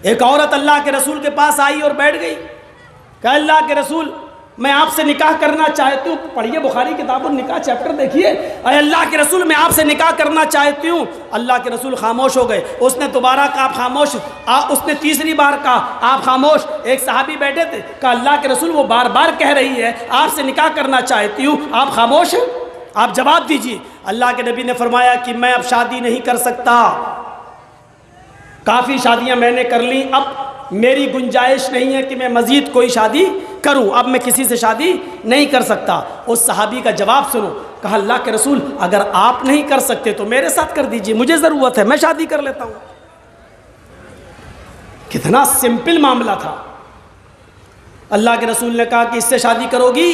ایک عورت اللہ کے رسول کے پاس آئی اور بیٹھ گئی، کہا اللہ کے رسول میں آپ سے نکاح کرنا چاہتی ہوں. پڑھیے بخاری کتاب النکاح چیپٹر دیکھیے. اے اللہ کے رسول میں آپ سے نکاح کرنا چاہتی ہوں. اللہ کے رسول خاموش ہو گئے. اس نے دوبارہ کہا آپ خاموش. اس نے تیسری بار کہا آپ خاموش. ایک صحابی بیٹھے تھے، کہا اللہ کے رسول وہ بار بار کہہ رہی ہے آپ سے نکاح کرنا چاہتی ہوں، آپ خاموش ہیں، آپ جواب دیجیے. اللہ کے نبی نے فرمایا کہ میں اب شادی نہیں کر سکتا، کافی شادیاں میں نے کر لیں، اب میری گنجائش نہیں ہے کہ میں مزید کوئی شادی کروں، اب میں کسی سے شادی نہیں کر سکتا. اس صحابی کا جواب سنو. کہا اللہ کے رسول اگر آپ نہیں کر سکتے تو میرے ساتھ کر دیجئے، مجھے ضرورت ہے، میں شادی کر لیتا ہوں. کتنا سمپل معاملہ تھا. اللہ کے رسول نے کہا کہ اس سے شادی کرو گی؟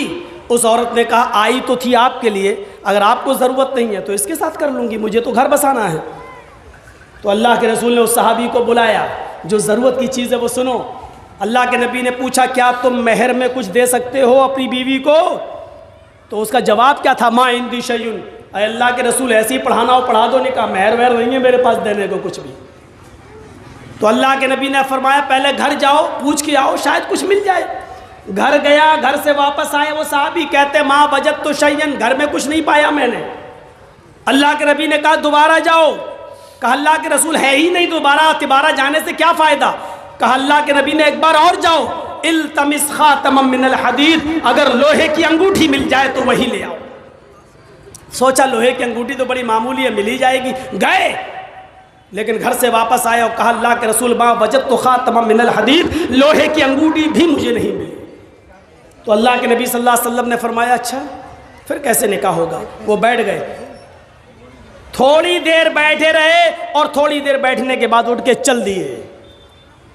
اس عورت نے کہا آئی تو تھی آپ کے لیے، اگر آپ کو ضرورت نہیں ہے تو اس کے ساتھ کر لوں گی، مجھے تو گھر بسانا ہے. تو اللہ کے رسول نے اس صحابی کو بلایا، جو ضرورت کی چیز ہے وہ سنو. اللہ کے نبی نے پوچھا کیا تم مہر میں کچھ دے سکتے ہو اپنی بیوی کو؟ تو اس کا جواب کیا تھا؟ ما عندی شیء. اے اللہ کے رسول ایسے ہی پڑھانا ہو پڑھا دو، نکاح مہر وہر نہیں ہے میرے پاس دینے کو کچھ بھی. تو اللہ کے نبی نے فرمایا پہلے گھر جاؤ، پوچھ کے آؤ، شاید کچھ مل جائے. گھر گیا، گھر سے واپس آئے، وہ صحابی کہتے ما وجدت شیئا، گھر میں کچھ نہیں پایا میں نے. اللہ کے نبی نے کہا دوبارہ جاؤ. کہا اللہ کے رسول ہے ہی نہیں، دوبارہ جانے سے کیا فائدہ؟ کہا اللہ کے نبی نے ایک بار اور جاؤ. التمس خاتما من الحدید، اگر لوہے کی انگوٹھی مل جائے تو وہی لے آؤ. سوچا لوہے کی انگوٹھی تو بڑی معمولی ہے، مل ہی جائے گی. گئے، لیکن گھر سے واپس آئے اور کہا اللہ کے رسول ما وجدت خاتما من الحدید، لوہے کی انگوٹھی بھی مجھے نہیں ملی. تو اللہ کے نبی صلی اللہ علیہ وسلم نے فرمایا اچھا پھر کیسے نکاح ہوگا؟ وہ بیٹھ گئے، تھوڑی دیر بیٹھے رہے اور تھوڑی دیر بیٹھنے کے بعد اٹھ کے چل دیے.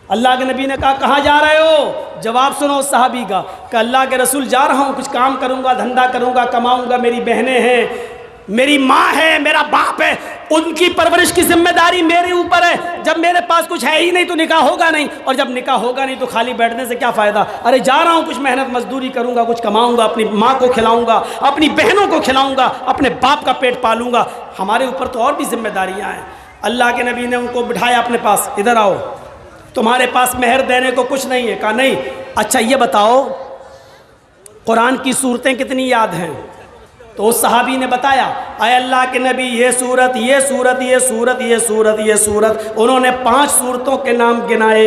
اللہ کے نبی نے کہا کہاں جا رہے ہو؟ جواب سنو اس صحابی کا کہ اللہ کے رسول جا رہا ہوں، کچھ کام کروں گا، دھندا کروں گا، کماؤں گا، میری بہنیں ہیں، میری ماں ہے، میرا باپ ہے، ان کی پرورش کی ذمہ داری میرے اوپر ہے. جب میرے پاس کچھ ہے ہی نہیں تو نکاح ہوگا نہیں، اور جب نکاح ہوگا نہیں تو خالی بیٹھنے سے کیا فائدہ؟ ارے جا رہا ہوں، کچھ محنت مزدوری کروں گا، کچھ کماؤں گا، اپنی ماں کو کھلاؤں گا، اپنی بہنوں کو کھلاؤں گا، اپنے باپ کا پیٹ پالوں گا. ہمارے اوپر تو اور بھی ذمہ داریاں ہیں. اللہ کے نبی نے ان کو بٹھایا اپنے پاس، ادھر آؤ، تمہارے پاس مہر دینے کو کچھ نہیں ہے؟ کہا نہیں. اچھا یہ بتاؤ قرآن کی صورتیں کتنی یاد ہیں؟ تو اس صحابی نے بتایا اے اللہ کے نبی یہ سورت، یہ سورت، یہ سورت، یہ سورت، یہ سورت. انہوں نے 5 سورتوں کے نام گنائے.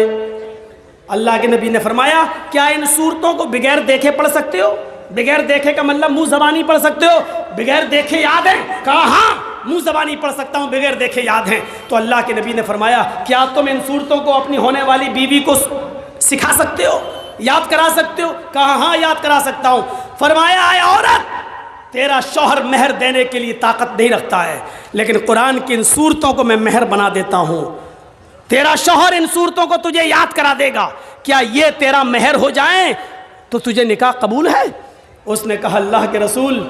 اللہ کے نبی نے فرمایا کیا ان سورتوں کو بغیر دیکھے پڑھ سکتے ہو؟ بغیر دیکھے کا مطلب منہ زبانی پڑھ سکتے ہو؟ بغیر دیکھے یاد ہیں؟ کہا ہاں منہ زبانی پڑھ سکتا ہوں، بغیر دیکھے یاد ہیں. تو اللہ کے نبی نے فرمایا کیا تم ان سورتوں کو اپنی ہونے والی بیوی کو سکھا سکتے ہو، یاد کرا سکتے ہو؟ کہا ہاں یاد کرا سکتا ہوں. فرمایا اے عورت تیرا شوہر مہر دینے کے لیے طاقت نہیں رکھتا ہے، لیکن قرآن کی ان صورتوں کو میں مہر بنا دیتا ہوں. تیرا شوہر ان صورتوں کو تجھے یاد کرا دے گا، کیا یہ تیرا مہر ہو جائیں تو تجھے نکاح قبول ہے؟ اس نے کہا اللہ کے رسول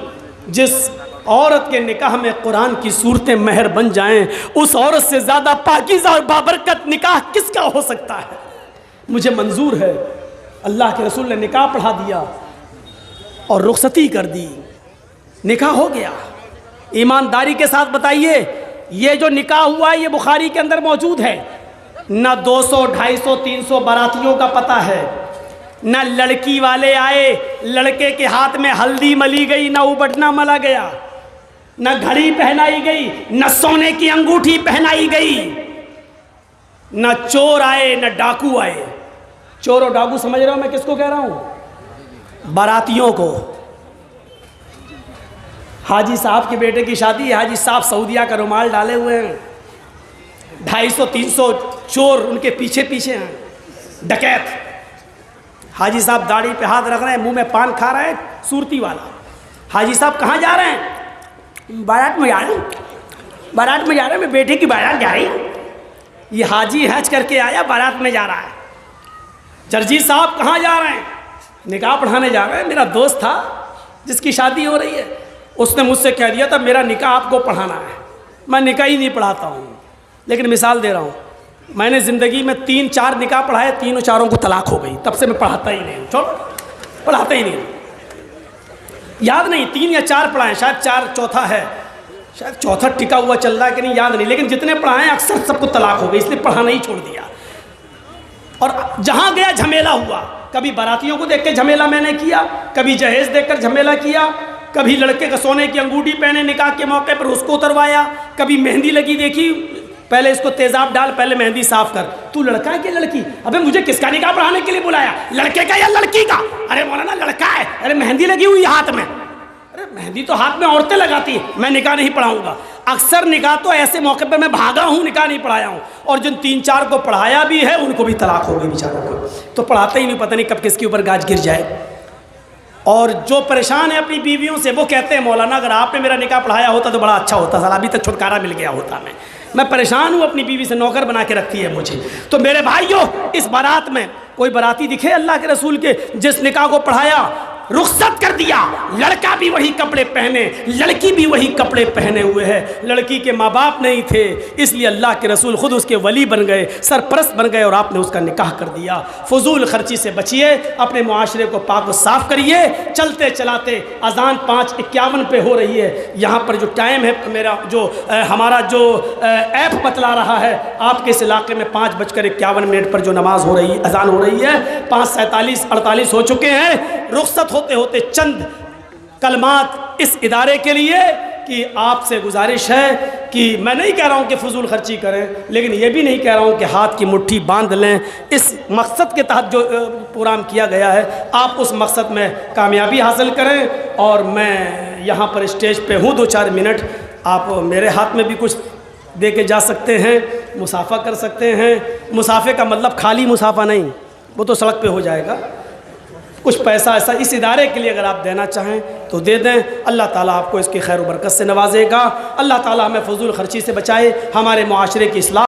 جس عورت کے نکاح میں قرآن کی صورتیں مہر بن جائیں، اس عورت سے زیادہ پاکیزہ اور بابرکت نکاح کس کا ہو سکتا ہے؟ مجھے منظور ہے. اللہ کے رسول نے نکاح پڑھا دیا اور رخصتی کر دی، نکاح ہو گیا. ایمانداری کے ساتھ بتائیے یہ جو نکاح ہوا ہے یہ بخاری کے اندر موجود ہے. نہ 200 250 300 باراتیوں کا پتہ ہے، نہ لڑکی والے آئے لڑکے کے ہاتھ میں ہلدی ملی گئی، نہ اوبٹنا ملا گیا، نہ گھڑی پہنائی گئی، نہ سونے کی انگوٹھی پہنائی گئی، نہ چور آئے نہ ڈاکو آئے. چور اور ڈاکو سمجھ رہے ہو میں کس کو کہہ رہا ہوں؟ باراتیوں کو. حاجی صاحب کے بیٹے کی شادی ہے، حاجی صاحب سعودیہ کا رومال ڈالے ہوئے ہیں، 250 300 چور ان کے پیچھے پیچھے ہیں، ڈکیت. حاجی صاحب داڑھی پہ ہاتھ رکھ رہے ہیں، منہ میں پان کھا رہے ہیں، صورتی والا. حاجی صاحب کہاں جا رہے ہیں؟ بارات میں جا رہے ہیں، بارات میں جا رہے ہیں، میں بیٹے کی بارات جا رہی ہوں. یہ حاجی حج کر کے آیا بارات میں جا رہا ہے. جرجی صاحب کہاں جا رہے ہیں؟ نکاح پڑھانے جا رہے ہیں. میرا دوست تھا جس کی شادی ہو رہی ہے، اس نے مجھ سے کہہ دیا تھا میرا نکاح آپ کو پڑھانا ہے. میں نکاح ہی نہیں پڑھاتا ہوں، لیکن مثال دے رہا ہوں، میں نے زندگی میں 3 4 نکاح پڑھائے، 3 4 کو طلاق ہو گئی. تب سے میں پڑھاتا ہی نہیں ہوں، پڑھاتا ہی نہیں ہوں. یاد نہیں 3 یا 4 پڑھائے، شاید 4 چوتھا ہے، شاید چوتھا ٹکا ہوا چل رہا ہے کہ نہیں یاد نہیں، لیکن جتنے پڑھائے اکثر سب کو طلاق ہو گئی، اس لیے پڑھانا ہی چھوڑ دیا. اور جہاں گیا جھمیلا ہوا، کبھی باراتیوں کو دیکھ کے جھمیلا میں نے کیا، کبھی جہیز دیکھ کر جھمیلا کیا، کبھی لڑکے کا سونے کی انگوٹھی پہنے نکاح کے موقع پر اس کو اتروایا، کبھی مہندی لگی دیکھی، پہلے اس کو تیزاب ڈال، پہلے مہندی صاف کر، تو لڑکا ہے کہ لڑکی؟ ابے مجھے کس کا نکاح پڑھانے کے لیے بلایا، لڑکے کا یا لڑکی کا؟ ارے مولانا لڑکا ہے، ارے مہندی لگی ہوئی ہاتھ میں، ارے مہندی تو ہاتھ میں عورتیں لگاتی ہیں، میں نکاح نہیں پڑھاؤں گا۔ اکثر نکاح تو ایسے موقع پہ میں بھاگا ہوں، نکاح نہیں پڑھایا ہوں، اور جن 3-4 کو پڑھایا بھی ہے ان کو بھی طلاق ہو گئی بیچاروں کو، تو پڑھاتے ہی نہیں، پتہ نہیں کب کس کے اوپر گاج گر جائے۔ اور جو پریشان ہیں اپنی بیویوں سے وہ کہتے ہیں مولانا اگر آپ نے میرا نکاح پڑھایا ہوتا تو بڑا اچھا ہوتا، ابھی تک چھٹکارا مل گیا ہوتا، میں پریشان ہوں، اپنی بیوی سے نوکر بنا کے رکھتی ہے مجھے۔ تو میرے بھائیوں، اس بارات میں کوئی باراتی دکھے اللہ کے رسول کے جس نکاح کو پڑھایا، رخصت کر دیا، لڑکا بھی وہی کپڑے پہنے، لڑکی بھی وہی کپڑے پہنے ہوئے ہے، لڑکی کے ماں باپ نہیں تھے، اس لیے اللہ کے رسول خود اس کے ولی بن گئے، سرپرست بن گئے، اور آپ نے اس کا نکاح کر دیا۔ فضول خرچی سے بچیے، اپنے معاشرے کو پاک و صاف کریے۔ چلتے چلاتے اذان 5:51 پہ ہو رہی ہے، یہاں پر جو ٹائم ہے میرا جو ہمارا جو ایپ بتلا رہا ہے، آپ کے اس علاقے میں 5:51 پر جو نماز ہو رہی، اذان ہو رہی ہے، 5:47-48 ہو چکے ہیں۔ رخصت ہوتے ہوتے چند کلمات اس ادارے کے لیے کہ آپ سے گزارش ہے کہ میں نہیں کہہ رہا ہوں کہ فضول خرچی کریں، لیکن یہ بھی نہیں کہہ رہا ہوں کہ ہاتھ کی مٹھی باندھ لیں۔ اس مقصد کے تحت جو پروگرام کیا گیا ہے، آپ اس مقصد میں کامیابی حاصل کریں، اور میں یہاں پر اسٹیج پہ ہوں، 2-4 منٹ آپ میرے ہاتھ میں بھی کچھ دے کے جا سکتے ہیں، مصافحہ کر سکتے ہیں۔ مصافحے کا مطلب خالی مصافحہ نہیں، وہ تو سڑک پہ ہو جائے گا، کچھ پیسہ ایسا اس ادارے کے لیے اگر آپ دینا چاہیں تو دے دیں، اللہ تعالیٰ آپ کو اس کی خیر و برکت سے نوازے گا، اللہ تعالیٰ ہمیں فضول خرچی سے بچائے، ہمارے معاشرے کی اصلاح